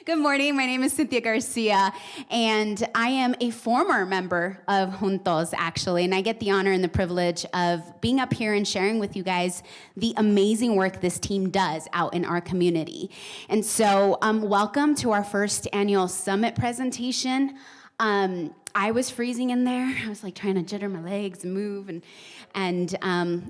Good morning. My name is Cynthia Garcia, and I am a former member of Juntos, actually, and I get the honor and the privilege of being up here and sharing with you guys the amazing work this team does out in our community. And so, welcome to our first annual summit presentation. I was freezing in there. I was like trying to jitter my legs and move, and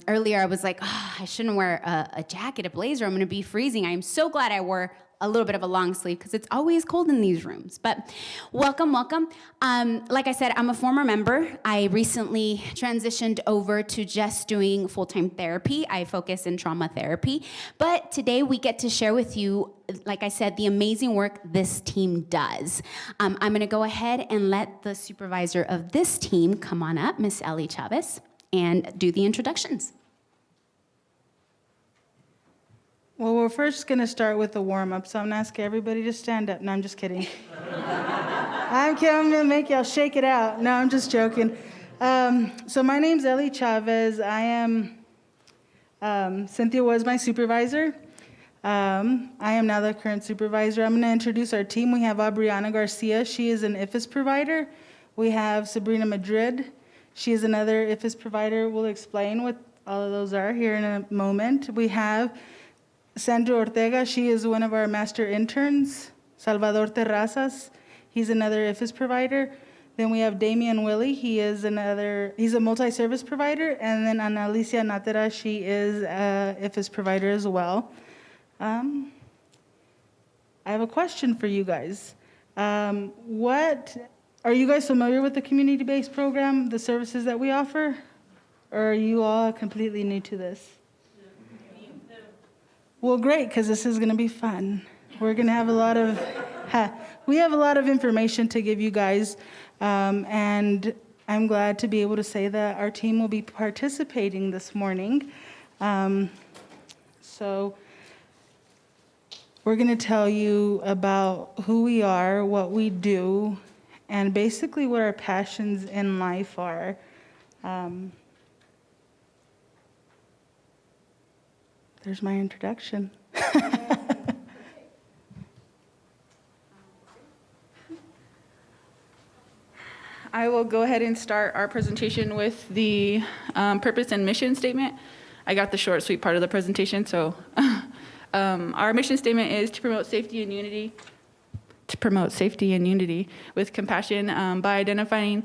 earlier I was like, oh, I shouldn't wear a jacket, a blazer. I'm going to be freezing. I am so glad I wore a little bit of a long sleeve because it's always cold in these rooms. But welcome. Like I said, I'm a former member. I recently transitioned over to just doing full-time therapy. I focus in trauma therapy. But today we get to share with you, like I said, the amazing work this team does. I'm going to go ahead and let the supervisor of this team come on up, Miss Ellie Chavez, and do the introductions. Well, we're first going to start with the warm-up, so I'm going to ask everybody to stand up. No, I'm just kidding. I'm going to make y'all shake it out. No, I'm just joking. So my name's Ellie Chavez. I am, Cynthia was my supervisor. I am now the current supervisor. I'm going to introduce our team. We have Aubriana Garcia. She is an IFAS provider. We have Sabrina Madrid. She is another IFAS provider. We'll explain what all of those are here in a moment. We have Sandra Ortega, she is one of our master interns. Salvador Terrazas, he's another IFAS provider. Then we have Damian Willie, he's a multi-service provider. And then Analicia Natera, she is a IFAS provider as well. I have a question for you guys. Are you guys familiar with the community-based program, the services that we offer? Or are you all completely new to this? Well, great, because this is going to be fun. We're going to have a lot of information to give you guys, and I'm glad to be able to say that our team will be participating this morning. So we're going to tell you about who we are, what we do, and basically what our passions in life are. There's my introduction. I will go ahead and start our presentation with the purpose and mission statement. I got the short, sweet part of the presentation, so our mission statement is to promote safety and unity. With compassion by identifying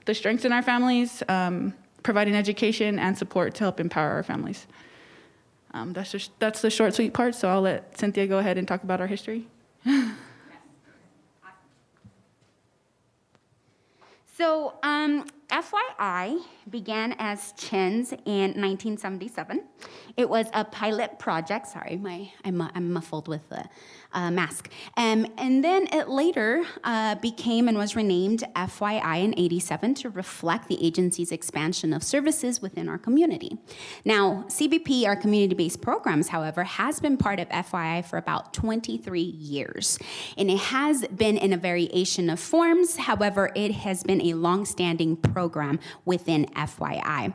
the strengths in our families, providing education and support to help empower our families. That's the short, sweet part, so I'll let Cynthia go ahead and talk about our history. So, FYI began as CHINS in 1977. It was a pilot project. Sorry, I'm muffled with the mask. And then it later became and was renamed FYI in 87 to reflect the agency's expansion of services within our community. Now, CBP, our community-based programs, however, has been part of FYI for about 23 years. And it has been in a variation of forms. However, it has been a long-standing program within FYI.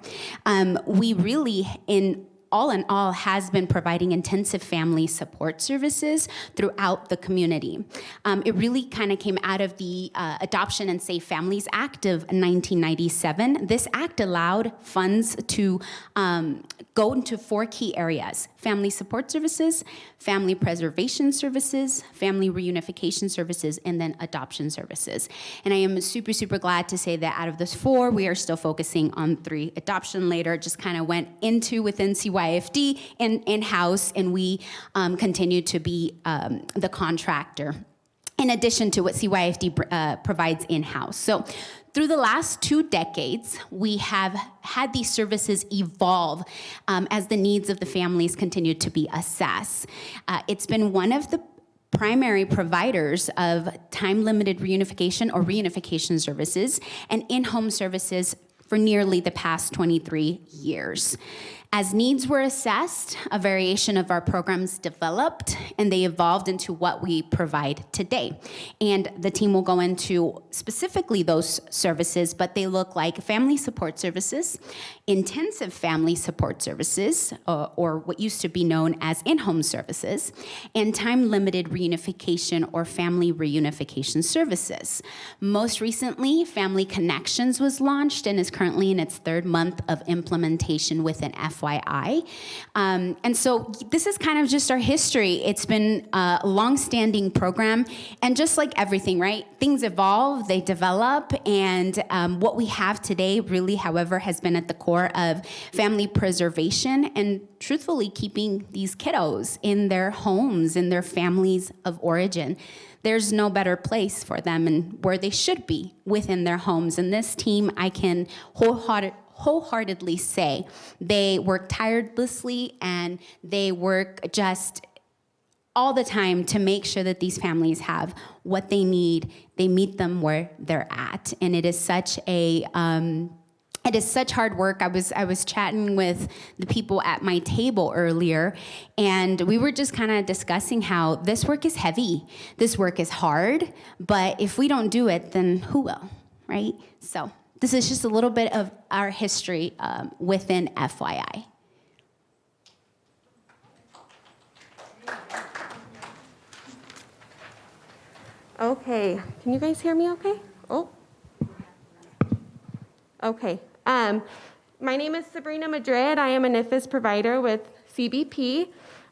We really, in all, has been providing intensive family support services throughout the community. It really kind of came out of the Adoption and Safe Families Act of 1997. This act allowed funds to go into 4 key areas: family support services, family preservation services, family reunification services, and then adoption services. And I am super, super glad to say that out of those 4, we are still focusing on 3. Adoption later just kind of went into within CYFD and in-house, and we continue to be the contractor, in addition to what CYFD provides in-house. So through the last 2 decades, we have had these services evolve as the needs of the families continue to be assessed. It's been one of the primary providers of time-limited reunification or reunification services and in-home services for nearly the past 23 years. As needs were assessed, a variation of our programs developed, and they evolved into what we provide today. And the team will go into specifically those services, but they look like family support services, intensive family support services, or what used to be known as in-home services, and time-limited reunification or family reunification services. Most recently, Family Connections was launched and is currently in its third month of implementation within FYI. And so this is kind of just our history. It's been a long-standing program, and just like everything, right? Things evolve, they develop, and what we have today really, however, has been at the core of family preservation and truthfully keeping these kiddos in their homes, in their families of origin. There's no better place for them and where they should be within their homes. And this team, I can wholeheartedly say, they work tirelessly and they work just all the time to make sure that these families have what they need. They meet them where they're at. And it is such hard work. I was chatting with the people at my table earlier, and we were just kind of discussing how this work is heavy. This work is hard, but if we don't do it, then who will, right? So this is just a little bit of our history within FYI. Okay, can you guys hear me okay? Oh. Okay. My name is Sabrina Madrid. I am a NIFIS provider with CBP.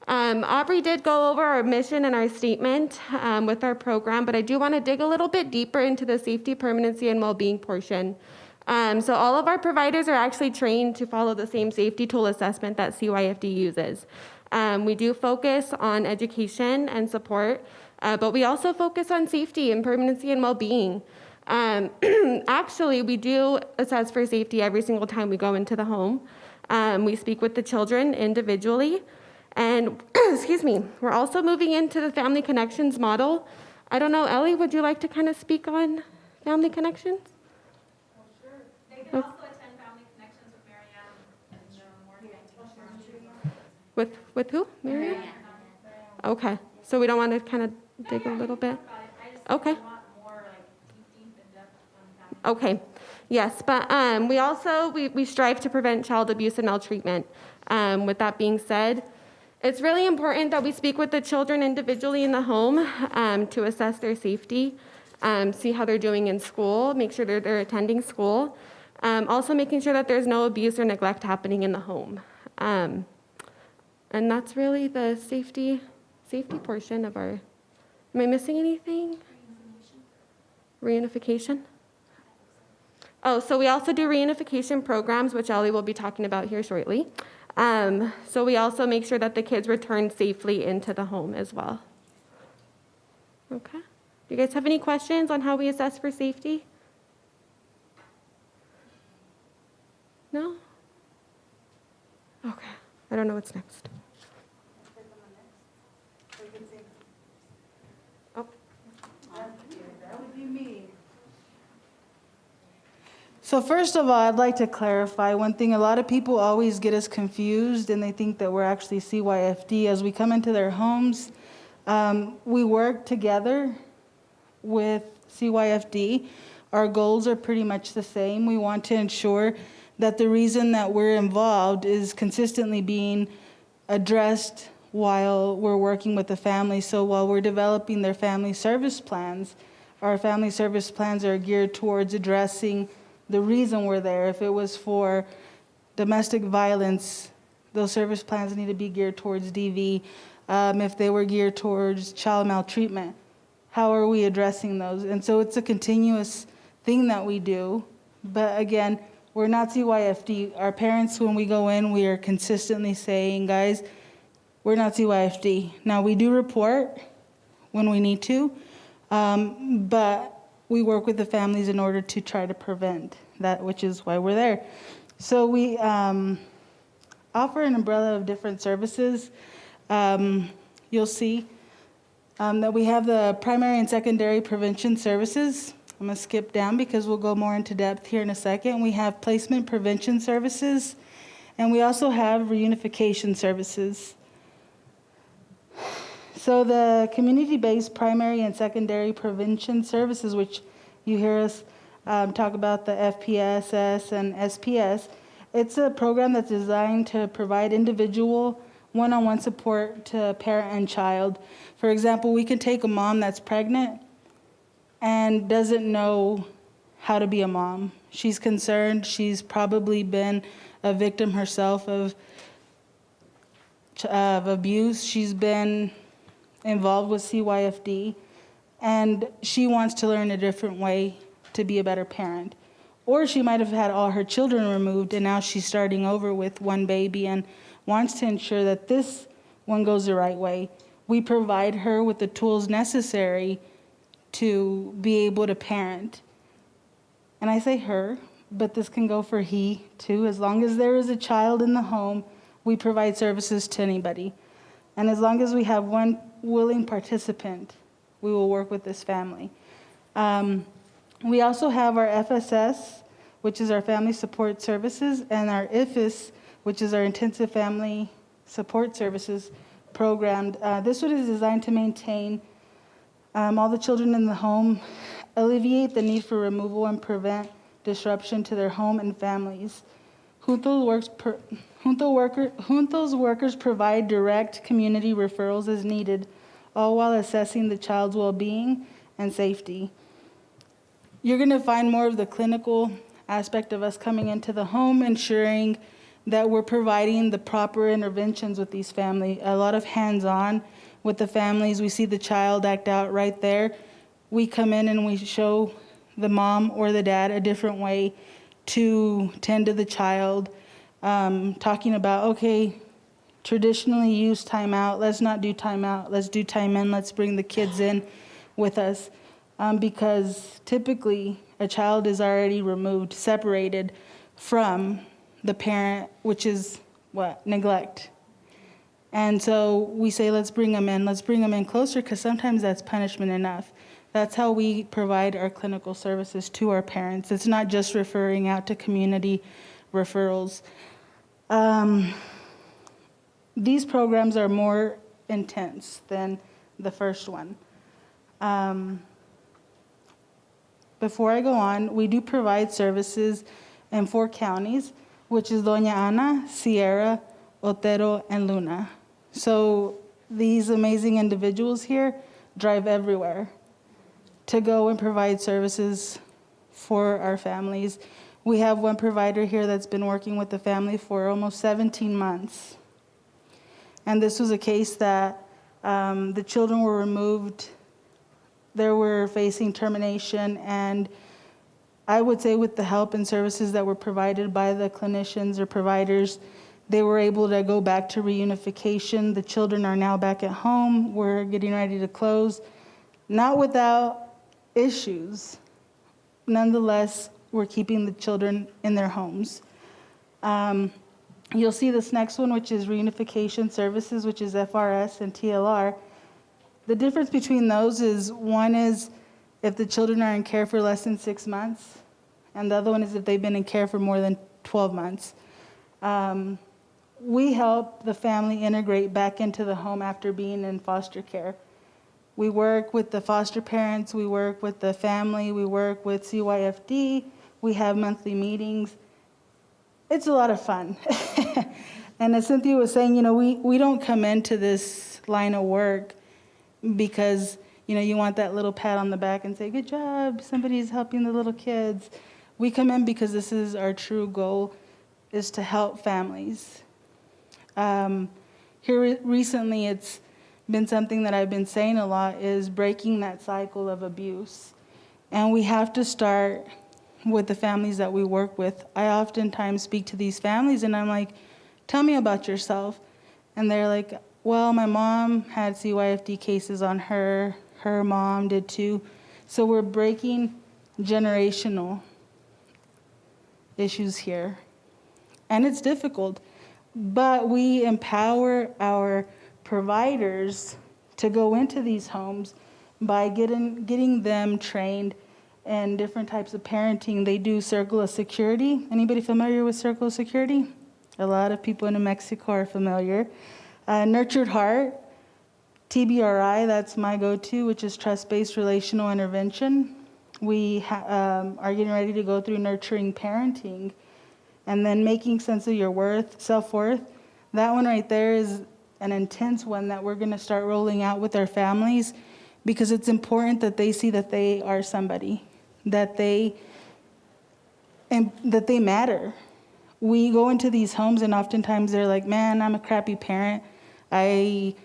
Aubrey did go over our mission and our statement with our program, but I do want to dig a little bit deeper into the safety, permanency, and well-being portion. So all of our providers are actually trained to follow the same safety tool assessment that CYFD uses. We do focus on education and support, but we also focus on safety and permanency and well-being. Actually, we do assess for safety every single time we go into the home. We speak with the children individually. And, excuse me, we're also moving into the family connections model. I don't know, Ellie, would you like to kind of speak on family connections? Well, sure. They can also attend family connections with Marianne in the morning. With who? Marianne? Okay, so we don't want to kind of dig a little bit? Okay. Okay, yes, but we strive to prevent child abuse and maltreatment. With that being said, it's really important that we speak with the children individually in the home to assess their safety, see how they're doing in school, make sure they're attending school, also making sure that there's no abuse or neglect happening in the home. And that's really the safety portion of our, am I missing anything? Reunification? Oh, so we also do reunification programs, which Ellie will be talking about here shortly. So we also make sure that the kids return safely into the home as well. Okay. Do you guys have any questions on how we assess for safety? No? Okay. I don't know what's next. Oh. That would be me. So first of all, I'd like to clarify one thing. A lot of people always get us confused, and they think that we're actually CYFD. As we come into their homes, we work together with CYFD. Our goals are pretty much the same. We want to ensure that the reason that we're involved is consistently being addressed while we're working with the family. So while we're developing their family service plans, our family service plans are geared towards addressing the reason we're there. If it was for domestic violence, those service plans need to be geared towards DV. If they were geared towards child maltreatment, how are we addressing those? And so it's a continuous thing that we do. But again, we're not CYFD. Our parents, when we go in, we are consistently saying, guys, we're not CYFD. Now, we do report when we need to, but we work with the families in order to try to prevent that, which is why we're there. So we offer an umbrella of different services. You'll see that we have the primary and secondary prevention services. I'm going to skip down because we'll go more into depth here in a second. We have placement prevention services, and we also have reunification services. So the community-based primary and secondary prevention services, which you hear us talk about the FPSS and SPS, it's a program that's designed to provide individual one-on-one support to parent and child. For example, we can take a mom that's pregnant and doesn't know how to be a mom. She's concerned. She's probably been a victim herself of abuse. She's been involved with CYFD, and she wants to learn a different way to be a better parent. Or she might have had all her children removed, and now she's starting over with one baby and wants to ensure that this one goes the right way. We provide her with the tools necessary to be able to parent. And I say her, but this can go for he too. As long as there is a child in the home, we provide services to anybody. And as long as we have one willing participant, we will work with this family. We also have our FSS, which is our Family Support Services, and our IFIS, which is our Intensive Family Support Services program. This one is designed to maintain all the children in the home, alleviate the need for removal, and prevent disruption to their home and families. Juntos workers provide direct community referrals as needed, all while assessing the child's well-being and safety. You're going to find more of the clinical aspect of us coming into the home, ensuring that we're providing the proper interventions with these families. A lot of hands-on with the families. We see the child act out right there. We come in and we show the mom or the dad a different way to tend to the child, talking about, okay, traditionally use time out. Let's not do time out. Let's do time in. Let's bring the kids in with us. Because typically a child is already removed, separated from the parent, which is what? Neglect. And so we say, let's bring them in closer, because sometimes that's punishment enough. That's how we provide our clinical services to our parents. It's not just referring out to community referrals. These programs are more intense than the first one. Before I go on, we do provide services in 4 counties, which is Doña Ana, Sierra, Otero, and Luna. So these amazing individuals here drive everywhere to go and provide services for our families. We have one provider here that's been working with the family for almost 17 months. And this was a case that the children were removed. They were facing termination, and I would say with the help and services that were provided by the clinicians or providers, they were able to go back to reunification. The children are now back at home. We're getting ready to close, not without issues. Nonetheless, we're keeping the children in their homes. You'll see this next one, which is reunification services, which is FRS and TLR. The difference between those is one is if the children are in care for less than 6 months, and the other one is if they've been in care for more than 12 months. We help the family integrate back into the home after being in foster care. We work with the foster parents, we work with the family, we work with CYFD, we have monthly meetings. It's a lot of fun. And as Cynthia was saying, we don't come into this line of work because, you want that little pat on the back and say, good job, somebody's helping the little kids. We come in because this is our true goal, is to help families. Here recently, it's been something that I've been saying a lot, is breaking that cycle of abuse. And we have to start with the families that we work with. I oftentimes speak to these families and I'm like, tell me about yourself. And they're like, well, my mom had CYFD cases on her. Her mom did too. So we're breaking generational issues here. And it's difficult. But we empower our providers to go into these homes by getting them trained and different types of parenting. They do Circle of Security. Anybody familiar with Circle of Security? A lot of people in New Mexico are familiar. Nurtured Heart, TBRI, that's my go-to, which is trust-based relational intervention. We are getting ready to go through Nurturing Parenting, and then Making Sense of Your Worth, Self-Worth. That one right there is an intense one that we're going to start rolling out with our families, because it's important that they see that they are somebody, that they matter. We go into these homes and oftentimes they're like, man, I'm a crappy parent. They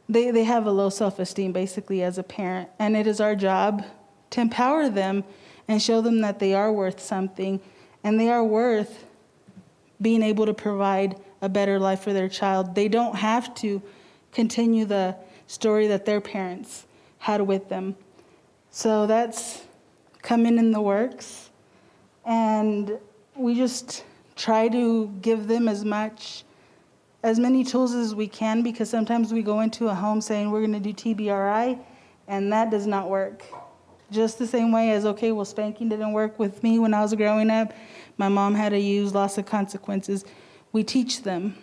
have a low self-esteem basically as a parent, and it is our job to empower them and show them that they are worth something, and they are worth being able to provide a better life for their child. They don't have to continue the story that their parents had with them. So that's coming in the works, and we just try to give them as many tools as we can, because sometimes we go into a home saying we're going to do TBRI, and that does not work. Just the same way as, okay, well, spanking didn't work with me when I was growing up. My mom had to use loss of consequences. We teach them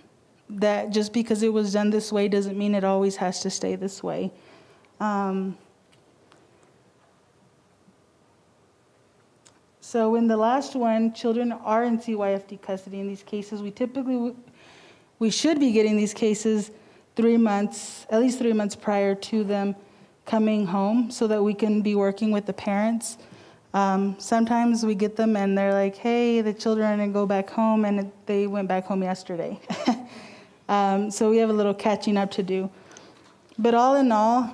that just because it was done this way doesn't mean it always has to stay this way. So in the last one, children are in CYFD custody in these cases. We should be getting these cases 3 months, at least 3 months prior to them coming home, so that we can be working with the parents. Sometimes we get them and they're like, hey, the children are going to go back home, and they went back home yesterday. So we have a little catching up to do. But all in all,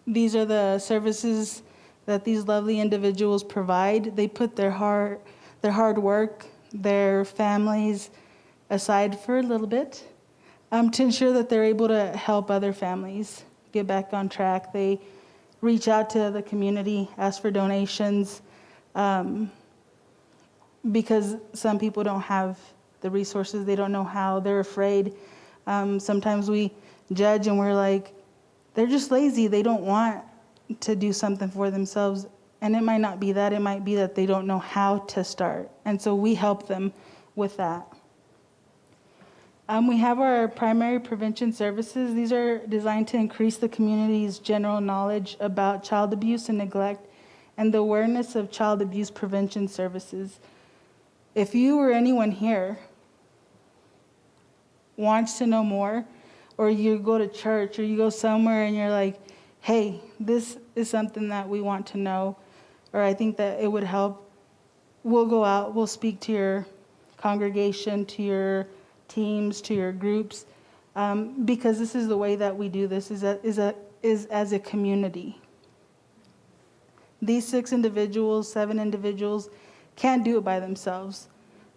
these are the services that these lovely individuals provide. They put their hard work, their families aside for a little bit, to ensure that they're able to help other families get back on track. They reach out to the community, ask for donations, because some people don't have the resources. They don't know how. They're afraid. Sometimes we judge and we're like, they're just lazy. They don't want to do something for themselves. And it might not be that. It might be that they don't know how to start. And so we help them with that. We have our primary prevention services. These are designed to increase the community's general knowledge about child abuse and neglect and the awareness of child abuse prevention services. If you or anyone here wants to know more, or you go to church or you go somewhere and you're like, hey, this is something that we want to know, or I think that it would help, we'll go out, we'll speak to your congregation, to your teams, to your groups, because this is the way that we do this, is as a community. These 6 individuals, 7 individuals can't do it by themselves.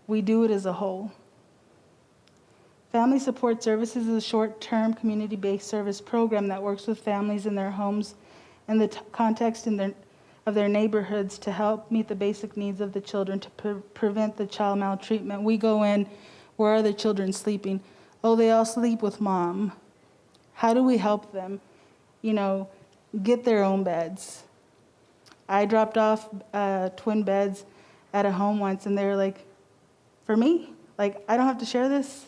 We do it as a whole. Family Support Services is a short-term community-based service program that works with families in their homes and the context of their neighborhoods to help meet the basic needs of the children to prevent the child maltreatment. We go in, where are the children sleeping? Oh, they all sleep with mom. How do we help them, get their own beds? I dropped off twin beds at a home once, and they were like, for me? Like, I don't have to share this?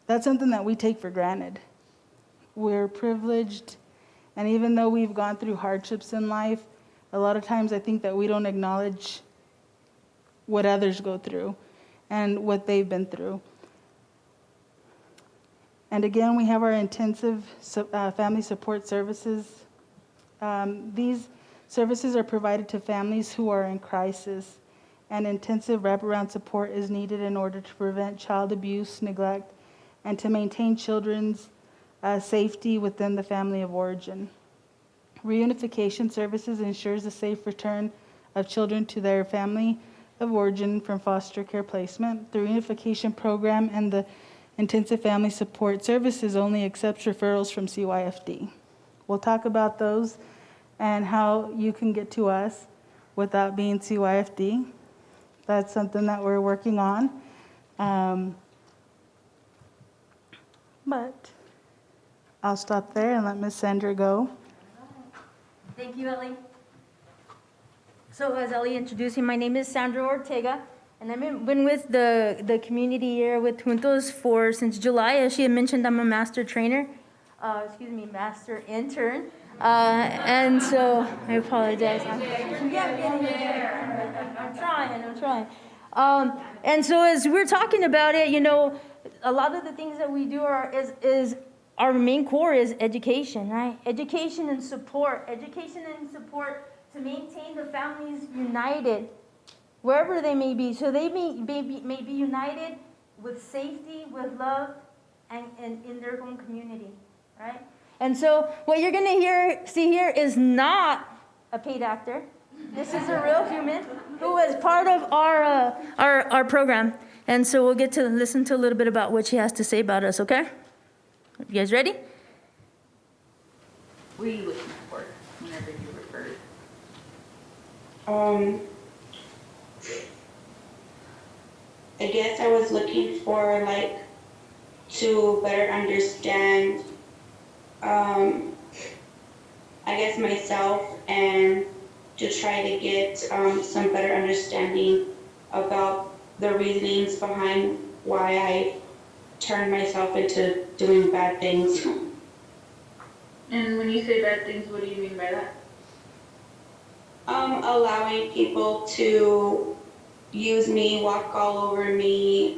That's something that we take for granted. We're privileged, and even though we've gone through hardships in life, a lot of times I think that we don't acknowledge what others go through and what they've been through. And again, we have our intensive family support services. These services are provided to families who are in crisis, and intensive wraparound support is needed in order to prevent child abuse, neglect, and to maintain children's safety within the family of origin. Reunification services ensures the safe return of children to their family of origin from foster care placement. The reunification program and the intensive family support services only accepts referrals from CYFD. We'll talk about those and how you can get to us without being CYFD. That's something that we're working on. But I'll stop there and let Ms. Sandra go. Thank you, Ellie. So as Ellie introduced me, my name is Sandra Ortega, and I've been with the community here with Juntos since July. As she had mentioned, I'm a master trainer, master intern. And so I apologize. I'm trying. And so as we're talking about it, a lot of the things that we do is our main core is education, right? Education and support to maintain the families united, wherever they may be. So they may be united with safety, with love, and in their own community, right? And so what you're going to see here is not a paid actor. This is a real human who is part of our program. And so we'll get to listen to a little bit about what she has to say about us, okay? You guys ready? What are you looking for whenever you refer? I guess I was looking for to better understand I guess myself, and to try to get some better understanding about the reasonings behind why I turned myself into doing bad things. And when you say bad things, what do you mean by that? Allowing people to use me, walk all over me.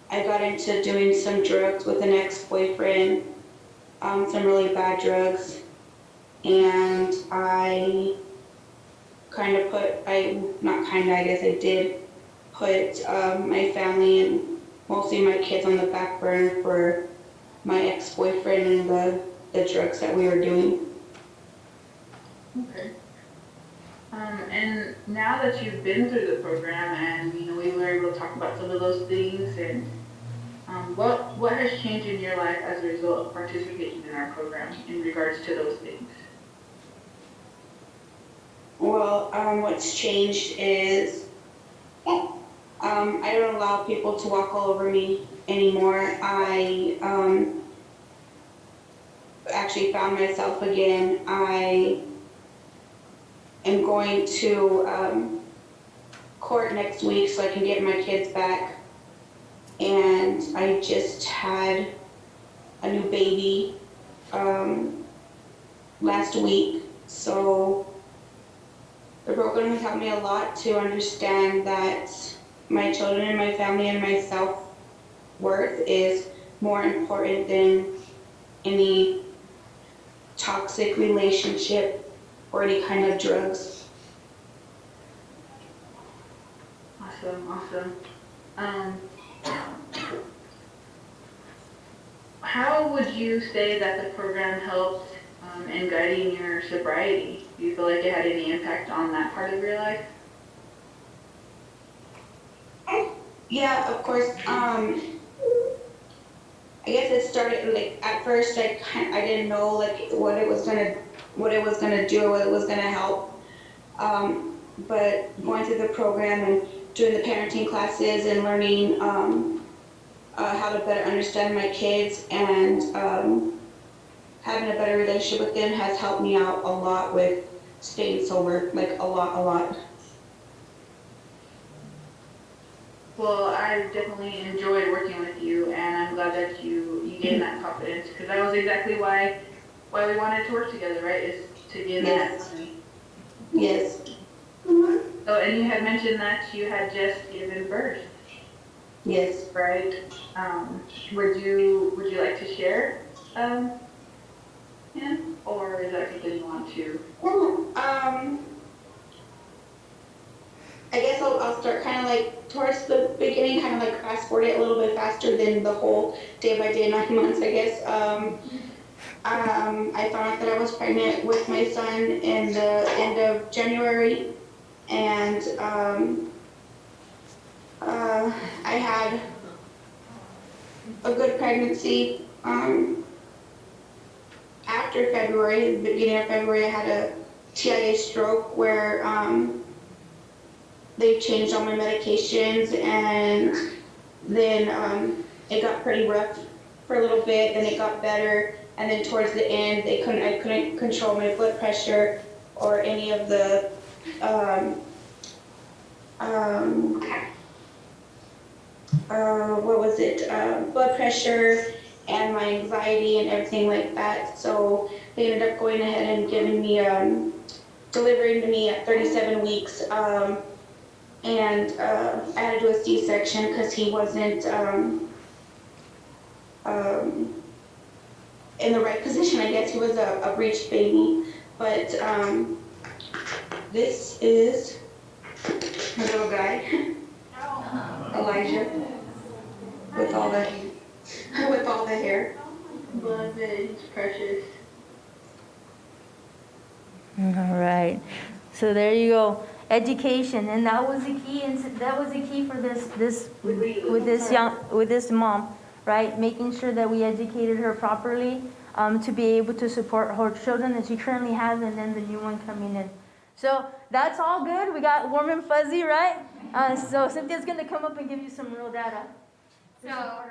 I got into doing some drugs with an ex-boyfriend, some really bad drugs, and I guess I did put my family and mostly my kids on the back burner for my ex-boyfriend and the drugs that we were doing. Okay. And now that you've been through the program and we were able to talk about some of those things, and what has changed in your life as a result of participating in our program in regards to those things? Well, what's changed is I don't allow people to walk all over me anymore. I actually found myself again. I am going to court next week so I can get my kids back. And I just had a new baby last week. So the program has helped me a lot to understand that my children and my family and my self-worth is more important than any toxic relationship or any kind of drugs. Awesome. How would you say that the program helped in guiding your sobriety? Do you feel like it had any impact on that part of your life? Yeah, of course. I guess it started at first I didn't know what it was gonna do or what it was gonna help. But going through the program and doing the parenting classes and learning how to better understand my kids and having a better relationship with them has helped me out a lot with staying sober, a lot. Well, I definitely enjoyed working with you, and I'm glad that you gained that confidence, because that was exactly why we wanted to work together, right? Is to give that. Yes. Oh, and you had mentioned that you had just given birth. Yes. Right. Would you like to share him, or is that something you want to? I guess I'll start kind of towards the beginning, kind of fast forward it a little bit faster than the whole day by day 9 months, I guess. I found out that I was pregnant with my son in the end of January, and I had a good pregnancy. After February, the beginning of February, I had a TIA stroke where they changed all my medications, and then it got pretty rough for a little bit, then it got better, and then towards the end I couldn't control my blood pressure, or any of the blood pressure and my anxiety and everything like that. So they ended up going ahead and giving me, delivering to me at 37 weeks. And I had to do a C-section because he wasn't in the right position. I guess he was a breached baby. But this is my little guy, Elijah, with all the hair. Love it. It's precious. All right. So there you go. Education, and that was the key. And that was the key for this mom, right? Making sure that we educated her properly to be able to support her children that she currently has, and then the new one coming in. So that's all good. We got warm and fuzzy, right? So Cynthia's gonna come up and give you some real data. Well,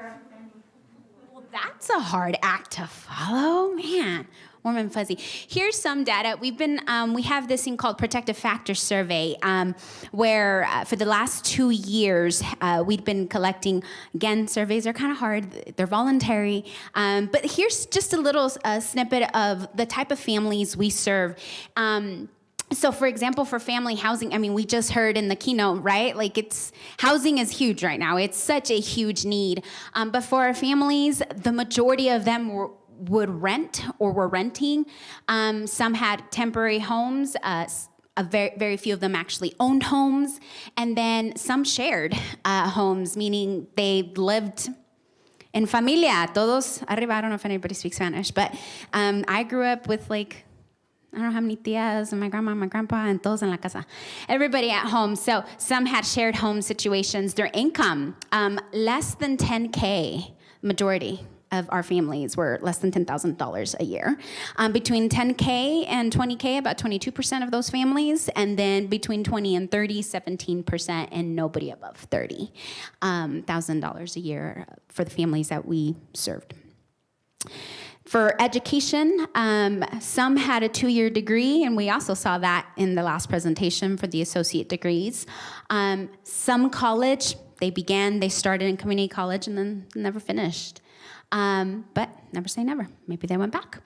that's a hard act to follow, man. Warm and fuzzy. Here's some data. We have this thing called Protective Factor Survey, where for the last 2 years, we've been collecting, again, surveys are kind of hard, they're voluntary, but here's just a little snippet of the type of families we serve. So for example, for family housing, I mean, we just heard in the keynote, right? Like housing is huge right now. It's such a huge need. But for our families, the majority of them would rent or were renting. Some had temporary homes. Very few of them actually owned homes. And then some shared homes, meaning they lived in familia, todos arriba. I don't know if anybody speaks Spanish, but I grew up with I don't know how many tias and my grandma and my grandpa and todos en la casa. Everybody at home. So some had shared home situations. Their income, less than $10K, majority of our families were less than $10,000 a year. Between $10K and $20K, about 22% of those families, and then between 20 and 30, 17%, and nobody above $30,000 a year for the families that we served. For education, some had a 2-year degree, and we also saw that in the last presentation for the associate degrees. Some college, they started in community college and then never finished. But never say never. Maybe they went back.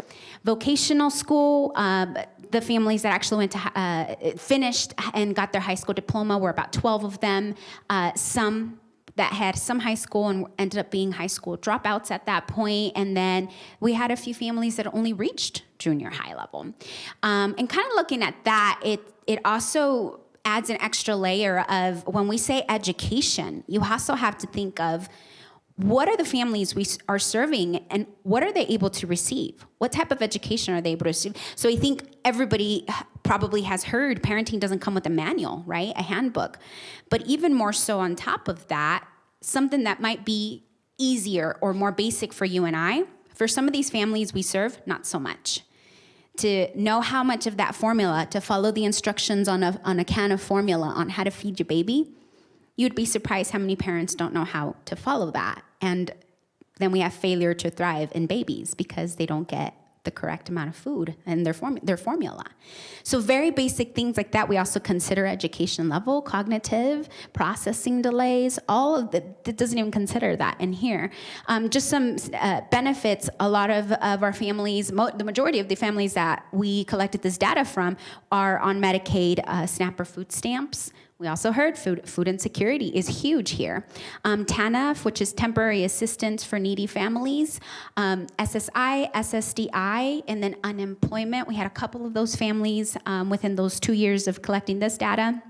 Vocational school, the families that actually went to finished and got their high school diploma were about 12 of them. Some that had some high school and ended up being high school dropouts at that point. And then we had a few families that only reached junior high level. And kind of looking at that, it also adds an extra layer of when we say education, you also have to think of what are the families we are serving and what are they able to receive? What type of education are they able to receive? So I think everybody probably has heard parenting doesn't come with a manual, right? A handbook. But even more so on top of that, something that might be easier or more basic for you and I, for some of these families we serve, not so much. To know how much of that formula, to follow the instructions on a can of formula on how to feed your baby, you'd be surprised how many parents don't know how to follow that. And then we have failure to thrive in babies because they don't get the correct amount of food in their formula. So very basic things like that. We also consider education level, cognitive, processing delays, all of it doesn't even consider that in here. Just some benefits. A lot of our families, the majority of the families that we collected this data from are on Medicaid, SNAP or food stamps. We also heard food insecurity is huge here. TANF, which is temporary assistance for needy families, SSI, SSDI, and then unemployment. We had a couple of those families within those 2 years of collecting this data.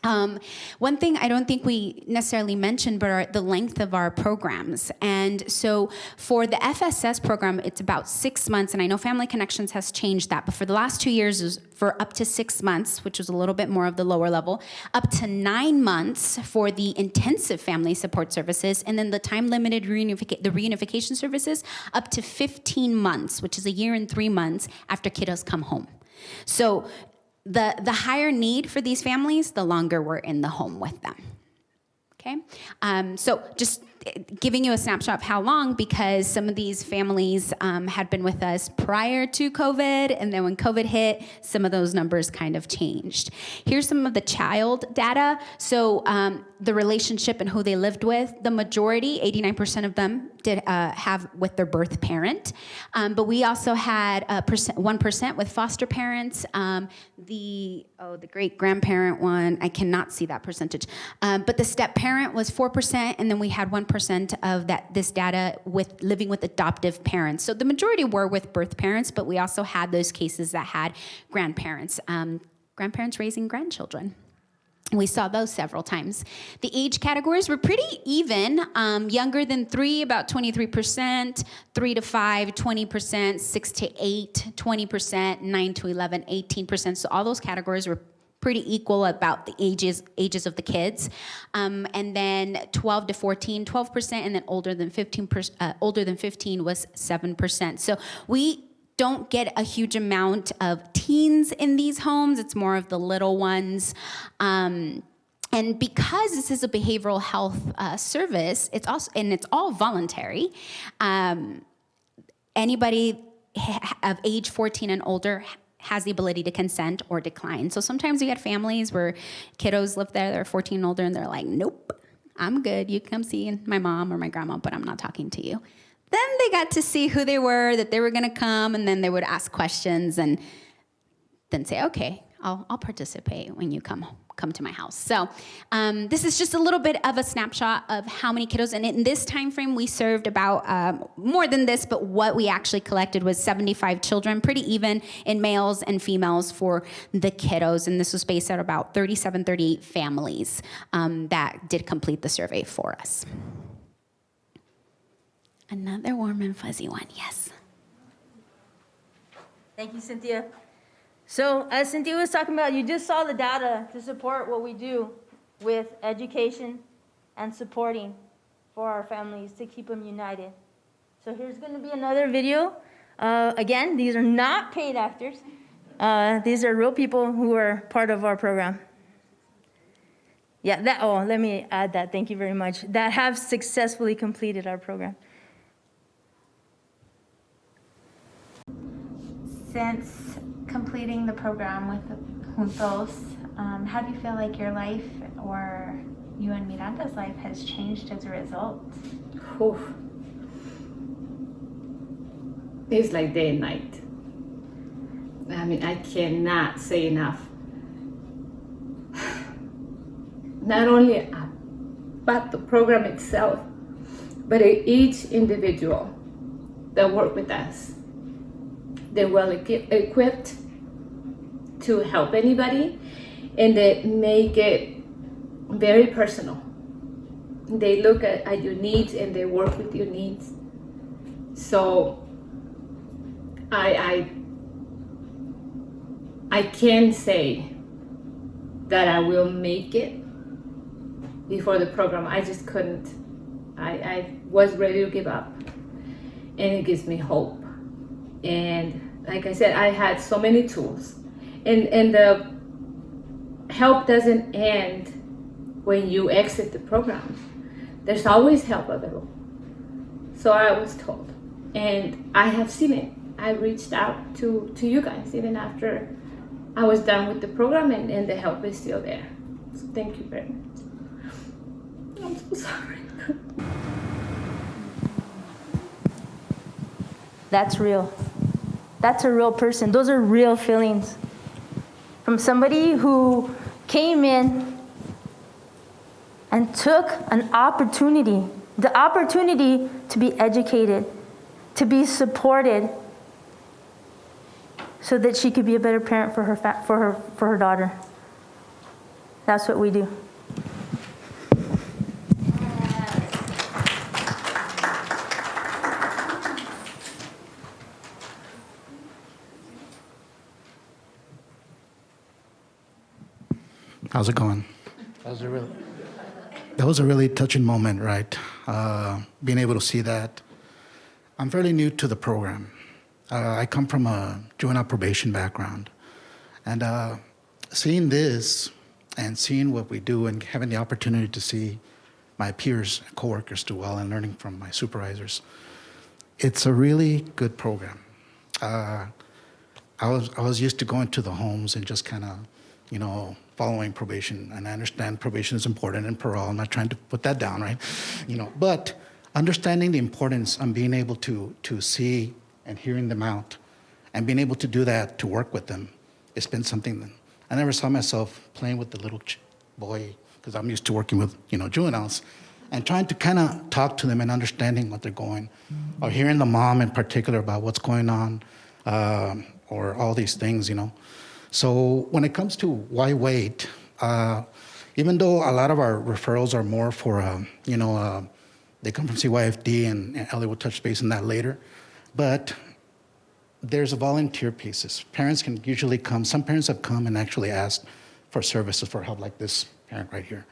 One thing I don't think we necessarily mentioned, but are the length of our programs. And so for the FSS program, it's about 6 months, and I know Family Connections has changed that, but for the last 2 years is for up to 6 months, which was a little bit more of the lower level, up to 9 months for the intensive family support services, and then the time-limited reunification services, up to 15 months, which is a year and 3 months after kiddos come home. So the higher need for these families, the longer we're in the home with them. Okay? So just giving you a snapshot of how long, because some of these families had been with us prior to COVID, and then when COVID hit, some of those numbers kind of changed. Here's some of the child data. So the relationship and who they lived with, the majority, 89% of them, did have with their birth parent. But we also had 1% with foster parents. The great-grandparent one, I cannot see that percentage. But the step-parent was 4%, and then we had 1% of this data with living with adoptive parents. So the majority were with birth parents, but we also had those cases that had grandparents, grandparents raising grandchildren. We saw those several times. The age categories were pretty even. Younger than 3, about 23%, 3 to 5, 20%, 6 to 8, 20%, 9 to 11, 18%. So all those categories were pretty equal about the ages of the kids. And then 12 to 14, 12%, and then older than 15 was 7%. So we don't get a huge amount of teens in these homes. It's more of the little ones. And because this is a behavioral health service, it's all voluntary. Anybody of age 14 and older has the ability to consent or decline. So sometimes we had families where kiddos live there, they're 14 and older, and they're like, nope, I'm good. You can come see my mom or my grandma, but I'm not talking to you. Then they got to see who they were, that they were going to come, and then they would ask questions and then say, okay, I'll participate when you come to my house. So this is just a little bit of a snapshot of how many kiddos. And in this time frame, we served about more than this, but what we actually collected was 75 children, pretty even in males and females for the kiddos. And this was based on about 38 families that did complete the survey for us. Another warm and fuzzy one, yes. Thank you, Cynthia. So as Cynthia was talking about, you just saw the data to support what we do with education and supporting for our families to keep them united. So here's going to be another video. Again, these are not paid actors. These are real people who are part of our program. Yeah, let me add that. Thank you very much. That have successfully completed our program. Since completing the program with Juntos, how do you feel like your life or you and Miranda's life has changed as a result? Oof. It's like day and night. I mean, I cannot say enough. Not only about the program itself, but each individual that work with us. They're well equipped to help anybody, and they make it very personal. They look at your needs and they work with your needs. So I can say that I will make it before the program. I just couldn't. I was ready to give up, and it gives me hope. And like I said, I had so many tools, and the help doesn't end when you exit the program. There's always help available. So I was told, and I have seen it. I reached out to you guys even after I was done with the program, and the help is still there. So thank you very much. I'm so sorry. That's real. That's a real person. Those are real feelings. From somebody who came in and took an opportunity, the opportunity to be educated, to be supported, so that she could be a better parent for her daughter. That's what we do. How's it going? That was a really touching moment, right? Being able to see that. I'm fairly new to the program. I come from a juvenile probation background. And seeing this and seeing what we do and having the opportunity to see my peers, coworkers do well, and learning from my supervisors. It's a really good program. I was used to going to the homes and just kind of, following probation, and I understand probation is important and parole. I'm not trying to put that down, right? But understanding the importance of being able to see and hearing them out, and being able to do that, to work with them, it's been something that I never saw myself playing with the little boy, because I'm used to working with, juveniles, and trying to kind of talk to them and understanding what they're going, or hearing the mom in particular about what's going on, or all these things, So when it comes to why wait, even though a lot of our referrals are more for, they come from CYFD, and Ellie will touch base on that later, but there's a volunteer pieces. Parents can usually come. Some parents have come and actually asked for services, for help, like this parent right here.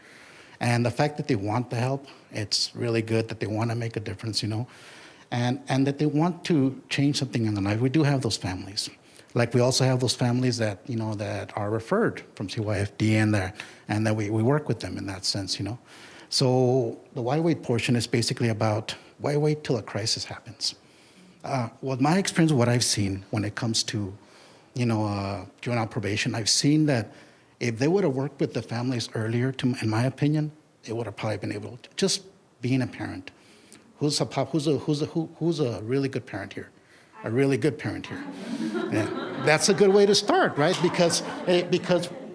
And the fact that they want the help, it's really good that they want to make a difference, and that they want to change something in their life. We do have those families. Like we also have those families that, that are referred from CYFD, and that we work with them in that sense, So the why wait portion is basically about why wait till a crisis happens. With my experience, what I've seen when it comes to, juvenile probation, I've seen that if they would have worked with the families earlier, in my opinion, it would have probably been able to. Just being a parent, who's a really good parent here? A really good parent here. Yeah. That's a good way to start, right? Because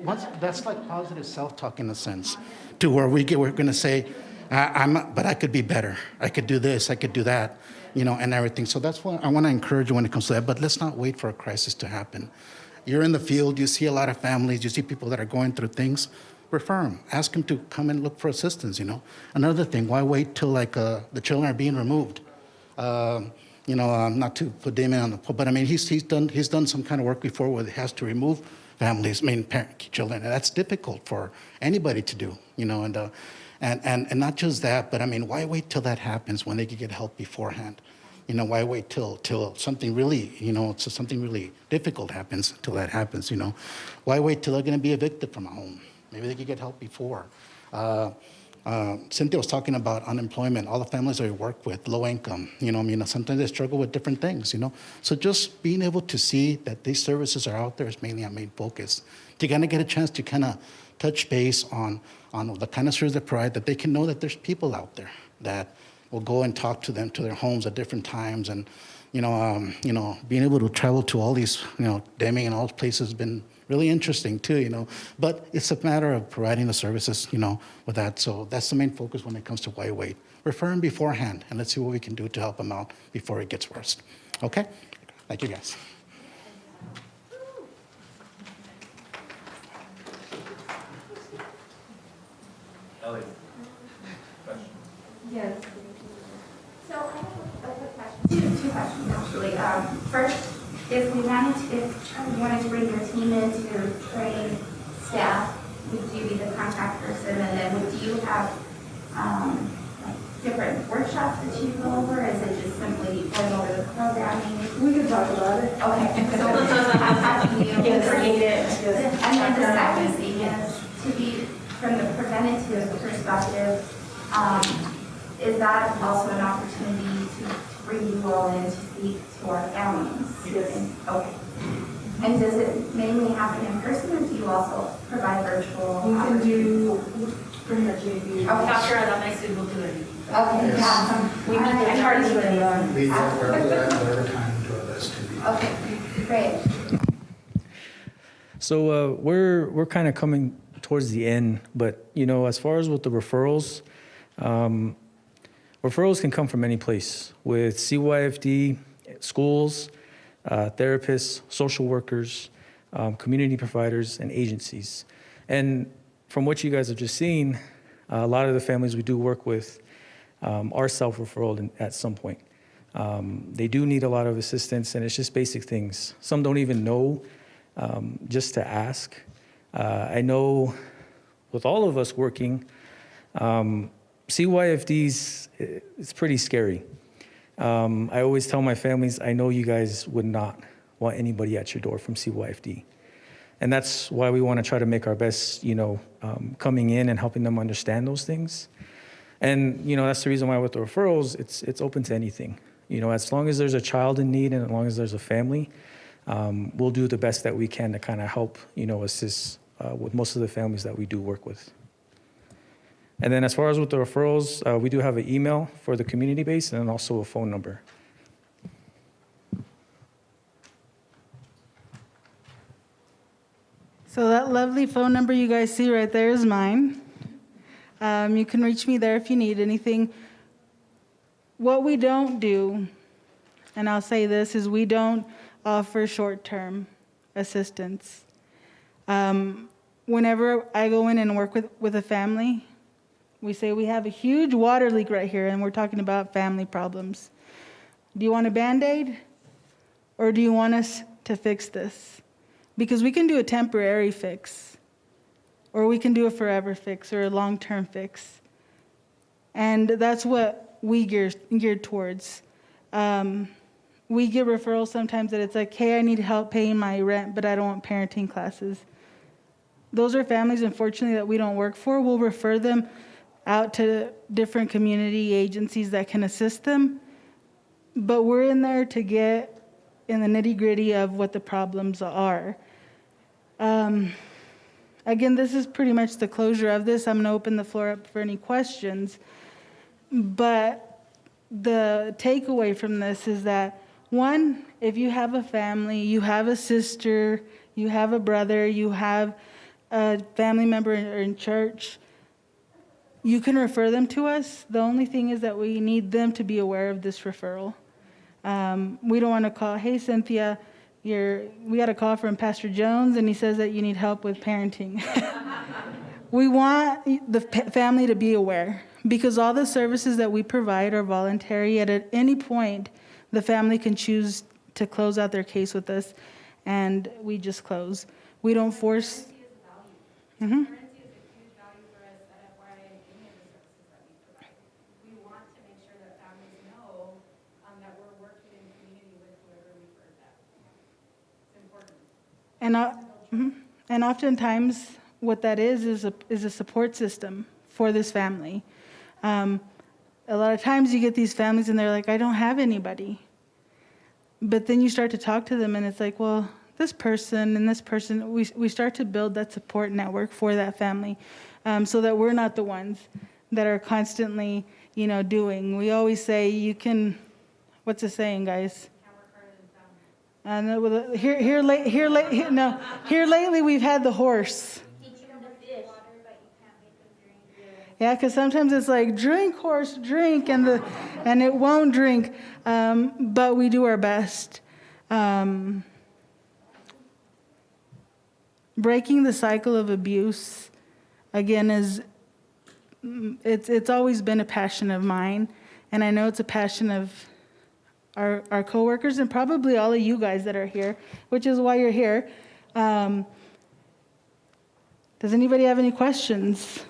once that's like positive self-talk in a sense, to where we're going to say, but I could be better. I could do this. I could do that. And everything. So that's what I want to encourage you when it comes to that. But let's not wait for a crisis to happen. You're in the field. You see a lot of families. You see people that are going through things. Refer them. Ask them to come and look for assistance. Another thing. Why wait till the children are being removed? Not to put Damon on the pole, but I mean he's done some kind of work before where he has to remove families, children, and that's difficult for anybody to do. And not just that, but I mean, why wait till that happens when they could get help beforehand? Why wait till something really, something really difficult happens till that happens? Why wait till they're going to be evicted from a home? Maybe they could get help before. Cynthia was talking about unemployment. All the families that we work with, low income. Sometimes they struggle with different things. So just being able to see that these services are out there is mainly our main focus. To kind of get a chance to kind of touch base on the kind of service they provide, that they can know that there's people out there that will go and talk to them, to their homes at different times. And, being able to travel to all these, Deming and all those places has been really interesting too, But it's a matter of providing the services, with that. So that's the main focus when it comes to why wait. Refer them beforehand, and let's see what we can do to help them out before it gets worse. Okay? Thank you, guys. Ellie, question? Yes. So I have a quick question. Two questions actually. First, if you wanted to bring your team in to train staff, would you be the contact person? And then do you have different workshops that you go over? Is it just simply going over the programming? We can talk about it. Okay, so we'll just have you create it. And then the second thing is to be from the preventative perspective. Is that also an opportunity to bring you all in to speak to our families? Yes. Okay. And does it mainly happen in person, or do you also provide virtual? We can do pretty much anything. Okay. alumni student will do it. Okay, yeah. We meet the charter even. We work whatever time to our best to be. Okay, great. So we're kind of coming towards the end, but as far as with the referrals, referrals can come from any place. With CYFD, schools, therapists, social workers, community providers, and agencies. And from what you guys have just seen, a lot of the families we do work with are self-referral at some point. They do need a lot of assistance, and it's just basic things. Some don't even know just to ask. I know with all of us working, CYFDs, it's pretty scary. I always tell my families, I know you guys would not want anybody at your door from CYFD. And that's why we want to try to make our best, coming in and helping them understand those things. And, that's the reason why with the referrals, it's open to anything. As long as there's a child in need and as long as there's a family, we'll do the best that we can to kind of help, assist with most of the families that we do work with. And then as far as with the referrals, we do have an email for the community base and then also a phone number. So that lovely phone number you guys see right there is mine. You can reach me there if you need anything. What we don't do, and I'll say this, is we don't offer short-term assistance. Whenever I go in and work with a family, we say we have a huge water leak right here, and we're talking about family problems. Do you want a Band-Aid, or do you want us to fix this? Because we can do a temporary fix, or we can do a forever fix, or a long-term fix. And that's what we geared towards. We get referrals sometimes that it's like, hey, I need help paying my rent, but I don't want parenting classes. Those are families, unfortunately, that we don't work for. We'll refer them out to different community agencies that can assist them. But we're in there to get in the nitty-gritty of what the problems are. Again, this is pretty much the closure of this. I'm going to open the floor up for any questions. But the takeaway from this is that, one, if you have a family, you have a sister, you have a brother, you have a family member in church, you can refer them to us. The only thing is that we need them to be aware of this referral. We don't want to call, hey, Cynthia, we got a call from Pastor Jones, and he says that you need help with parenting. We want the family to be aware, because all the services that we provide are voluntary. At any point, the family can choose to close out their case with us, and we just close. We don't force. Mm-hmm. Transparency is a huge value for us at FYI and any of the services that we provide. We want to make sure that families know that we're working in community with whoever referred them. It's important. And oftentimes, what that is a support system for this family. A lot of times you get these families and they're like, I don't have anybody. But then you start to talk to them and it's like, well, this person and this person, we start to build that support network for that family, so that we're not the ones that are constantly, doing. We always say you can, what's the saying, guys? Here lately we've had the horse. Yeah, because sometimes it's like, drink, horse, drink, and it won't drink. But we do our best. Breaking the cycle of abuse, again, it's always been a passion of mine, and I know it's a passion of our coworkers and probably all of you guys that are here, which is why you're here. Does anybody have any questions?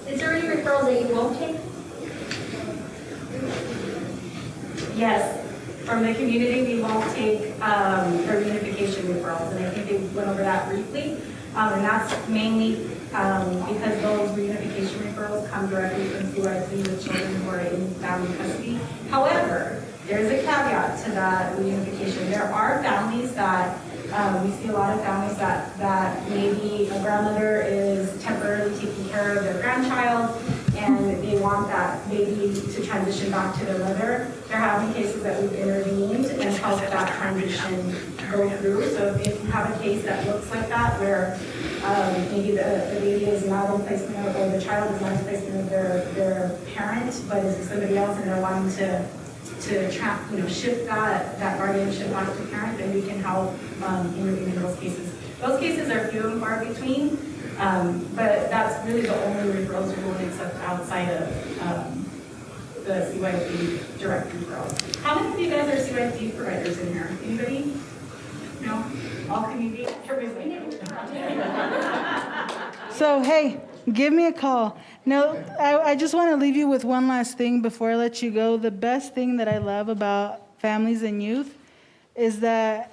Is there any referrals that you won't take? Yes, from the community, we won't take for reunification referrals, and I think they went over that briefly. And that's mainly because those reunification referrals come directly from CYFD with children who are in family custody. However, there's a caveat to that reunification. There are families that, we see a lot of families that maybe a grandmother is temporarily taking care of their grandchild, and they want that baby to transition back to their mother. There have been cases that we've intervened and helped that transition go through. So if you have a case that looks like that, where maybe the baby is not in placement of, or the child is not in placement of their parent, but is somebody else, and they're wanting to shift that guardianship back to parent, then we can help intervene in those cases. Those cases are few and far between. But that's really the only referrals we will accept outside of the CYFD direct referrals. How many of you guys are CYFD providers in here? Anybody? No? All community? Everybody? So, hey, give me a call. No, I just want to leave you with one last thing before I let you go. The best thing that I love about families and youth is that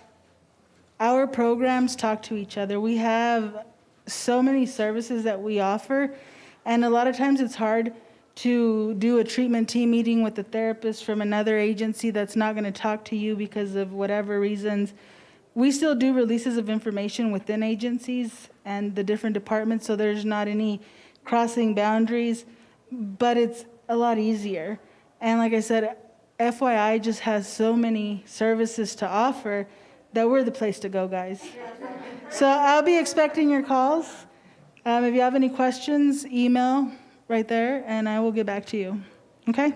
our programs talk to each other. We have so many services that we offer, And a lot of times it's hard to do a treatment team meeting with a therapist from another agency that's not going to talk to you because of whatever reasons. We still do releases of information within agencies and the different departments, so there's not any crossing boundaries, but it's a lot easier. And like I said, FYI just has so many services to offer that we're the place to go, guys. So I'll be expecting your calls. If you have any questions, email right there, and I will get back to you. Okay?